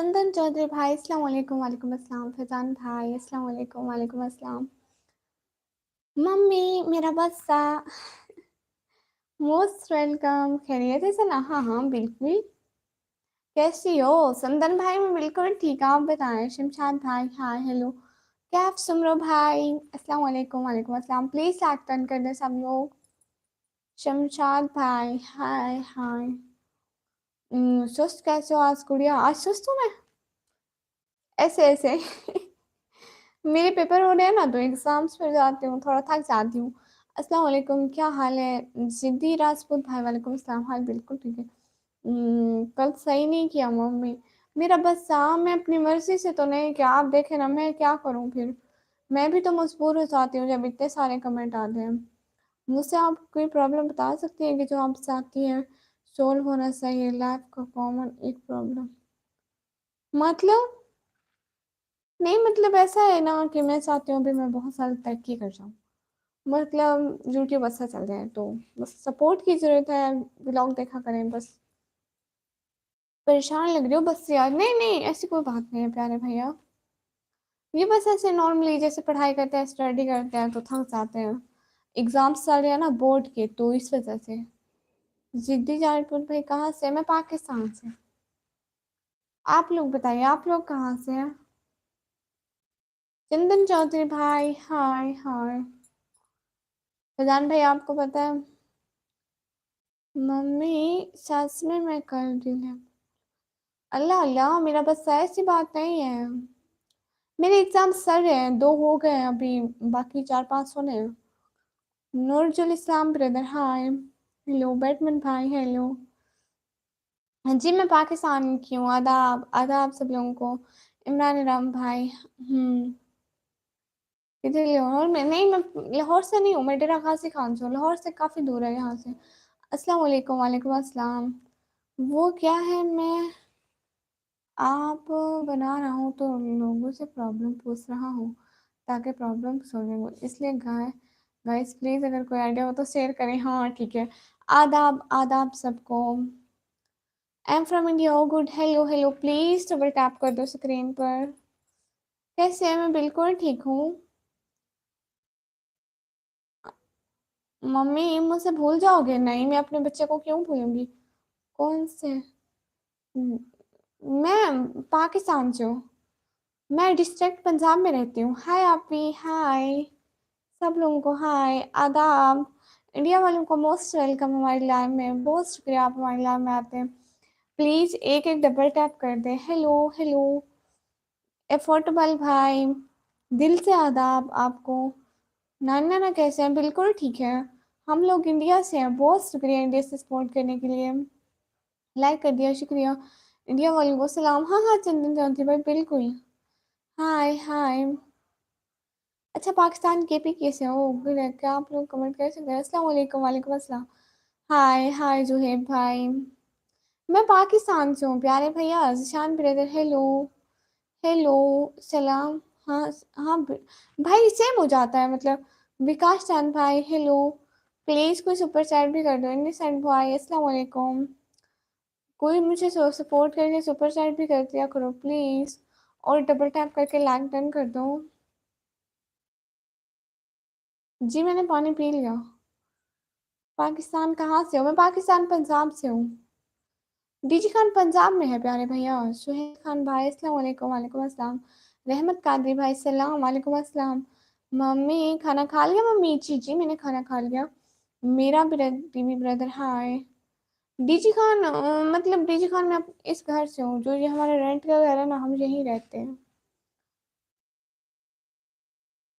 चंदन चौधरी भाई अस्सलाम वालेकुम। वालेकुम अस्सलाम। फैजान भाई अस्सलाम वालेकुम। वालेकुम अस्सलाम। मम्मी मेरा बच्चा मोस्ट वेलकम। खैरियत है सना? हाँ हाँ बिल्कुल। कैसी हो चंदन भाई? मैं बिल्कुल ठीक। आप बताएं। शमशाद भाई हाय हेलो। क्या आप सुन रहे हो भाई? अस्सलाम वालेकुम। वालेकुम अस्सलाम। प्लीज लाइक टर्न कर दे सब लोग। शमशाद भाई हाय हाय। सुस्त कैसे हो आज गुड़िया? आज सुस्त हूँ मैं ऐसे ऐसे मेरे पेपर हो रहे हैं ना तो एग्जाम्स पर जाती हूँ, थोड़ा थक जाती हूँ। अस्सलाम वालेकुम। क्या हाल है सिद्धि राजपूत भाई? वालेकुम अस्सलाम। हाल बिल्कुल ठीक है। कल सही नहीं किया मम्मी। मेरा बच्चा मैं अपनी मर्जी से तो नहीं किया, आप देखे ना, मैं क्या करूँ फिर। मैं भी तो मजबूर हो जाती हूँ जब इतने सारे कमेंट आते हैं। मुझसे आप कोई प्रॉब्लम बता सकती हैं कि जो आप चाहती हैं सोल्व होना चाहिए, लाइफ का कॉमन एक प्रॉब्लम। मतलब नहीं, मतलब ऐसा है ना कि मैं चाहती हूँ अभी मैं बहुत सारी तरक्की कर जाऊँ। मतलब यूट्यूब अच्छा चल जाए तो बस सपोर्ट की जरूरत है। ब्लॉग देखा करें बस। परेशान लग रही हो बस यार। नहीं नहीं ऐसी कोई बात नहीं है प्यारे भैया। ये बस ऐसे नॉर्मली जैसे पढ़ाई करते हैं, स्टडी करते हैं तो थक जाते हैं। एग्जाम्स चल रहे हैं ना बोर्ड के, तो इस वजह से। जिद्दी जाटपुर भाई कहाँ से? मैं पाकिस्तान से। आप लोग बताइए, आप लोग कहाँ से हैं? चंदन चौधरी भाई हाय हाय। फैजान भाई आपको पता है मम्मी सच में मैं कर रही? अल्लाह अल्लाह, मेरा बस ऐसी बात नहीं है। मेरे एग्जाम सर हैं, 2 हो गए हैं अभी, बाकी 4-5 होने हैं। नूरजुल इस्लाम ब्रदर हाय हेलो। बैटमैन भाई हेलो। हाँ जी मैं पाकिस्तान की हूँ। आदाब आदाब सब लोगों को। इमरान राम भाई। इधर लाहौर में नहीं, मैं लाहौर से नहीं हूँ, मैं डेरा गाजी खान से हूँ। लाहौर से काफ़ी दूर है यहाँ से। अस्सलाम वालेकुम। वालेकुम अस्सलाम। वो क्या है, मैं आप बना रहा हूँ तो लोगों से प्रॉब्लम पूछ रहा हूँ ताकि प्रॉब्लम सॉल्विंग हो, इसलिए गाइस प्लीज़ अगर कोई आइडिया हो तो शेयर करें। हाँ ठीक है। आदाब आदाब सबको। I am from India. Oh good. Hello hello. Please double tap कर दो स्क्रीन पर। कैसे है? मैं बिल्कुल ठीक हूँ। मम्मी मुझसे भूल जाओगे? नहीं, मैं अपने बच्चे को क्यों भूलूंगी। कौन से? मैं पाकिस्तान से हूँ। मैं डिस्ट्रिक्ट पंजाब में रहती हूँ। हाय आपी हाय। सब लोगों को हाय आदाब। इंडिया वालों को मोस्ट वेलकम हमारी लाइव में। बहुत शुक्रिया आप हमारी लाइव में आते हैं। प्लीज़ एक एक डबल टैप कर दें। Hello hello. एफोर्टेबल भाई दिल से आदाब आपको। नाना ना कैसे हैं? बिल्कुल ठीक है। हम लोग इंडिया से हैं। बहुत शुक्रिया इंडिया से सपोर्ट करने के लिए। लाइक कर दिया, शुक्रिया। इंडिया वालों को सलाम। हाँ हाँ चंदन चौधरी भाई बिल्कुल। हाय हाय। अच्छा पाकिस्तान के पी कैसे हो? गुड है। क्या आप लोग कमेंट कर सकते हैं? अस्सलाम वालेकुम। वालेकुम अस्सलाम। हाय हाय जुहेब भाई। मैं पाकिस्तान से हूँ प्यारे भैया। Zishan brother hello hello. सलाम। हाँ हाँ भाई सेम हो जाता है मतलब। विकास चांद भाई हेलो। प्लीज़ कोई सुपर चैट भी कर दो। इंडी सैंड भाई अस्सलाम वालेकुम। कोई मुझे सपोर्ट करके सुपर चैट भी कर दिया करो प्लीज़। और डबल टैप करके लाइक डन कर दो। जी मैंने पानी पी लिया। पाकिस्तान कहाँ से हो? मैं पाकिस्तान पंजाब से हूँ। डीजी खान पंजाब में है प्यारे भैया। सुहेल खान भाई अस्सलाम वालेकुम। वालेकुम अस्सलाम। रहमत कादरी भाई सलाम। वालेकुम अस्सलाम। मम्मी खाना खा लिया? मम्मी जी जी मैंने खाना खा लिया। मेरा बीबी ब्रदर हाय। डीजी खान मतलब डीजी खान मैं इस घर से हूँ जो ये हमारा रेंट का घर है ना, हम यहीं रहते हैं।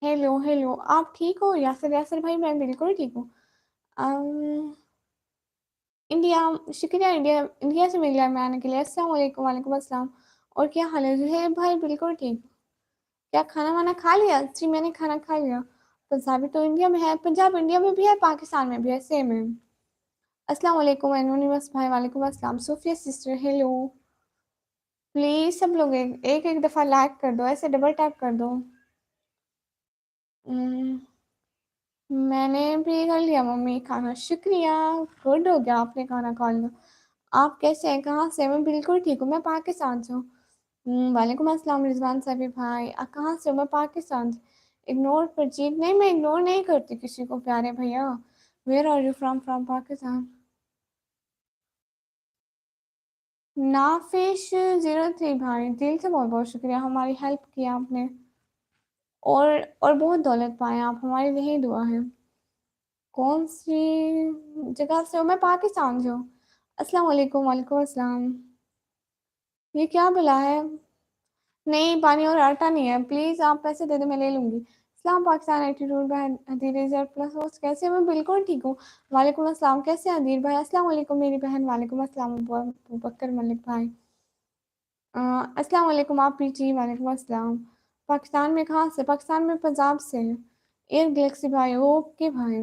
Hello hello. आप ठीक हो यासिर? यासिर भाई मैं बिल्कुल ठीक हूँ। इंडिया शुक्रिया इंडिया इंडिया से मिल में आने के लिए। अस्सलाम वालेकुम। वालेकुम अस्सलाम। और क्या हाल है जुहेब भाई? बिल्कुल ठीक। क्या खाना वाना खा लिया? जी मैंने खाना खा लिया। पंजाबी तो इंडिया में है, पंजाब इंडिया में भी है, पाकिस्तान में भी है, सेम है। अस्सलाम वालेकुम एनोनिमस भाई। वालेकुम अस्सलाम। Sophia sister hello. प्लीज सब लोग एक दफा लाइक कर दो, ऐसे डबल टैप कर दो। हम्म, मैंने भी कर लिया मम्मी खाना, शुक्रिया। गुड हो गया आपने खाना खा लिया। आप कैसे हैं? कहाँ से? मैं बिल्कुल ठीक हूँ, मैं पाकिस्तान से हूँ। वालेकुम अस्सलाम रिजवान साबिर भाई, आप कहाँ से हो? मैं पाकिस्तान से। इग्नोर पर जीत नहीं, मैं इग्नोर नहीं करती किसी को प्यारे भैया। Where are you from? From Pakistan. नाफिश 03 भाई, दिल से बहुत बहुत शुक्रिया, हमारी हेल्प की आपने। और बहुत दौलत पाए आप, हमारी यही दुआ है। कौन सी जगह से हो? मैं पाकिस्तान से हूँ। अस्सलाम वालेकुम। वालेकुम अस्सलाम। ये क्या बुला है? नहीं, पानी और आटा नहीं है, प्लीज आप पैसे दे दो, मैं ले लूंगी। इस्लाम पाकिस्तान एटीट्यूड भाई। हदीर रिजल्ट प्लस होस्ट कैसे हो? मैं बिल्कुल ठीक हूँ। वालेकुम अस्सलाम, कैसे हैं हदीर भाई? अस्सलाम वालेकुम मेरी बहन। वालेकुम अस्सलाम अबू बकर मलिक भाई। अस्सलाम वालेकुम आप पीची। वालेकुम अस्सलाम। पाकिस्तान में कहाँ से? पाकिस्तान में पंजाब से। एयर गैलेक्सी भाई, ओके भाई।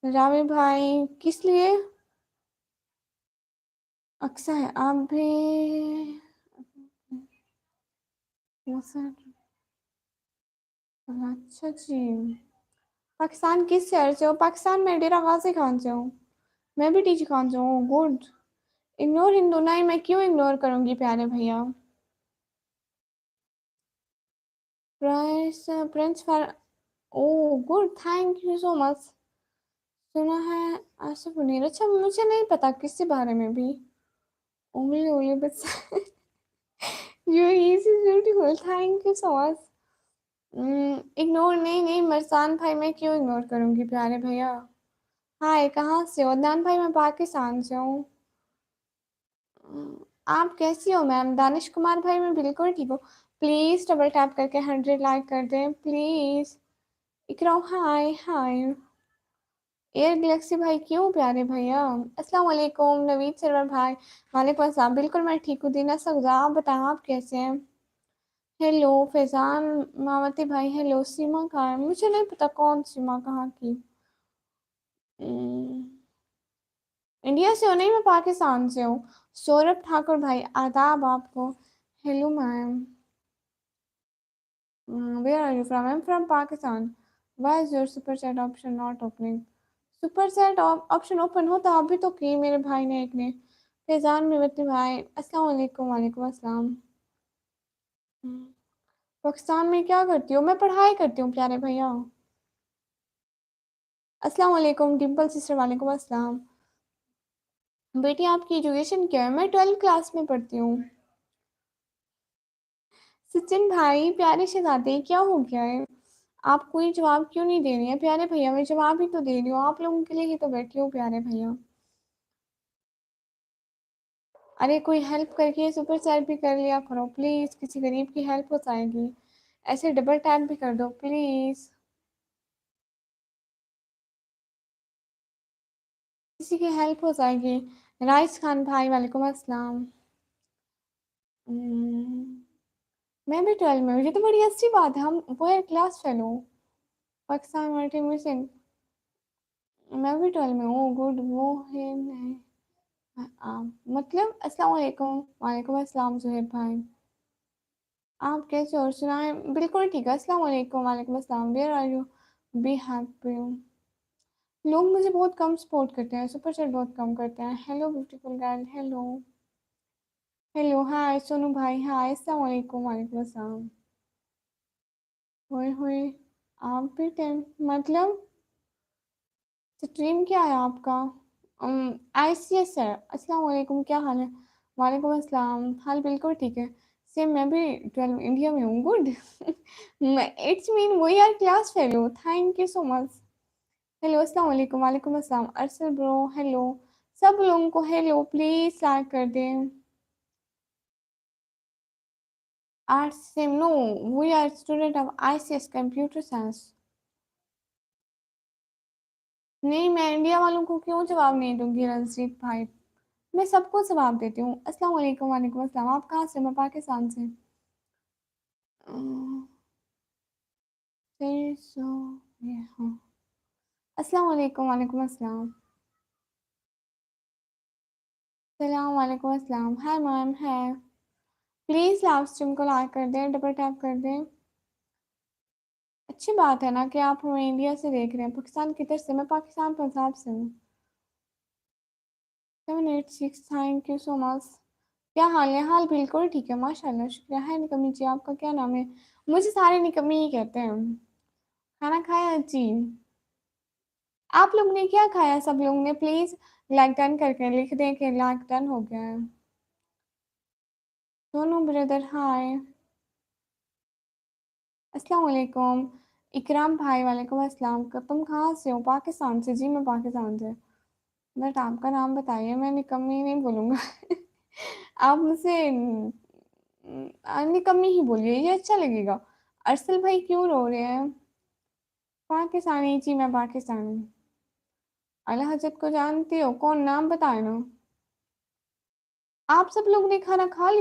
रावी भाई, किस लिए? अक्सर है आप भी। अच्छा जी। पाकिस्तान किस शहर से हो? पाकिस्तान में डेरा गाजी खान से हूँ। मैं भी टीची खान से हूँ, गुड। इग्नोर हिंदू नहीं, मैं क्यों इग्नोर करूंगी प्यारे भैया। प्रिंस प्रिंस फर oh good, thank you so much. सुना है आसिफ मुनीर, अच्छा मुझे नहीं पता किसके बारे में भी। उंगली उंगली बस you is beautiful, thank you so much. Ignore नहीं नहीं, मरसान भाई मैं क्यों इग्नोर करूंगी प्यारे भैया। हाय, कहाँ से हो? अदनान भाई, मैं पाकिस्तान से हूँ। आप कैसी हो मैम? दानिश कुमार भाई, मैं बिल्कुल ठीक हूँ। प्लीज डबल टैप करके 100 लाइक कर दें please. Ikram hi hi. Air Galaxy भाई, क्यों प्यारे भैया? अस्सलाम वालेकुम नवीद सरवर भाई। वालेकुम अस्सलाम, बिल्कुल मैं ठीक हूँ। दीना सगजा, आप बताएं आप कैसे हैं? हेलो फैजान मावती भाई, हेलो। सीमा कहाँ है? मुझे नहीं पता कौन सीमा कहाँ की। हम्म, इंडिया से हो? नहीं, मैं पाकिस्तान से हूँ। सौरभ ठाकुर भाई, आदाब आपको। Hello ma'am. Where are you from? I am from Pakistan. Why is your super chat option not opening? Super chat option open होता अभी तो की मेरे भाई ने, एक ने। फैजान मेवती भाई, अस्सलाम वालेकुम। वालेकुम अस्सलाम। हम्म, पाकिस्तान में क्या करती हो? मैं पढ़ाई करती हूँ प्यारे भैया। अस्सलाम वालेकुम डिम्पल सिस्टर, वालेकुम अस्सलाम। बेटी आपकी एजुकेशन क्या है? मैं 12th क्लास में पढ़ती हूँ। सचिन भाई, प्यारे शहजादे, क्या हो गया है? आप कोई जवाब क्यों नहीं दे रही हैं प्यारे भैया? मैं जवाब ही तो दे रही हूँ, आप लोगों के लिए ही तो बैठी हूँ प्यारे भैया। अरे कोई हेल्प करके सुपर चैट भी कर लिया करो प्लीज, किसी गरीब की हेल्प हो जाएगी। ऐसे डबल टैप भी कर दो प्लीज। किसी की हेल्प हो जाएगी। राइस खान भाई, वालेकुम अस्सलाम। हम्म, मैं भी 12 में हूँ, ये तो बड़ी अच्छी बात है, हम वो है class fellow. Pakistan multi mission. मैं भी 12 में हूँ, गुड वो है नहीं। मतलब अस्सलाम वालेकुम। वालेकुम अस्सलाम जुहेब भाई। आप कैसे और सुनाएं? बिल्कुल ठीक है। अस्सलाम वालेकुम। वालेकुम अस्सलाम। Where are you? Be happy. लोग मुझे बहुत कम सपोर्ट करते हैं, सुपर चैट बहुत कम करते हैं। Hello beautiful girl, hello. Hello hi Sonu भाई, हाय अस्सलाम वालेकुम। वालेकुम अस्सलाम। होए होए, आप भी 10 मतलब स्ट्रीम क्या है आपका? आईसीएस है। अस्सलाम वालेकुम, क्या हाल है? वालेकुम अस्सलाम, हाल बिल्कुल ठीक है। सेम, मैं भी 12 इंडिया में हूँ, good. It's mean we are class fellow, thank you so much. Hello अस्सलाम वालेकुम। वालेकुम अस्सलाम अरसल ब्रो, हेलो। सब लोगों को हेलो, प्लीज लाइक कर दें। Arts same, no, we are student of ICS computer science. नहीं, मैं इंडिया वालों को क्यों जवाब नहीं दूंगी रंजीत भाई। मैं सबको जवाब देती हूँ। अस्सलाम वालेकुम। वालेकुम अस्सलाम, आप कहाँ से? मैं पाकिस्तान से। अम्म, फिर सो ये हाँ। अस्सलाम वालेकुम। वालेकुम अस्सलाम। सलाम वालेकुम अस्सलाम, हाय मैम है। प्लीज लाइव स्ट्रीम को लाइक कर दें, डबल टैप कर दें। अच्छी बात है ना कि आप हमें इंडिया से देख रहे हैं। पाकिस्तान किधर से? मैं पाकिस्तान पंजाब से हूँ। 786, थैंक यू सो मच। क्या हाल है? हाल बिल्कुल ठीक है, माशाल्लाह, शुक्रिया। है निकम्मी जी, आपका क्या नाम है? मुझे सारे निकम्मी ही कहते हैं। खाना खाया जी? आप लोग ने क्या खाया? सब लोग ने प्लीज लाइक डन करके लिख दें कि लाइक डन हो गया है। दोनों ब्रदर हाय। अस्सलाम वालेकुम। इकराम भाई वालेकुम अस्सलाम। तुम कहाँ से हो? पाकिस्तान से जी, मैं पाकिस्तान से। बट आपका नाम बताइए, मैं निकम्मी नहीं बोलूँगा। आप मुझसे निकम्मी ही बोलिए, ये अच्छा लगेगा। अरसल भाई क्यों रो रहे हैं? पाकिस्तानी जी, मैं पाकिस्तानी। आला हजरत को जानती हो? कौन? नाम बताए ना। आप सब लोग ने खाना खा लिया?